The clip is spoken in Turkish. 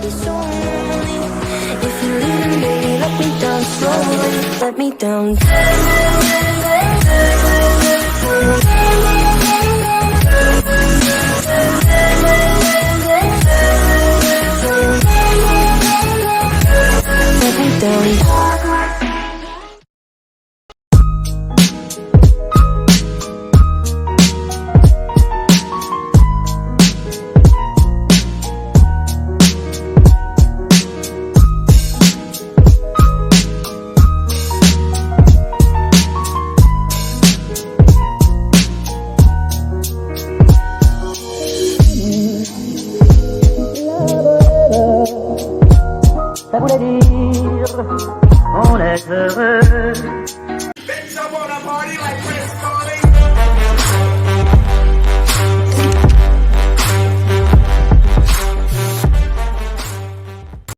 be so lonely. If you're leaving, baby, let me down slowly. Let me down. Let me down. Ça voulait dire on est heureux.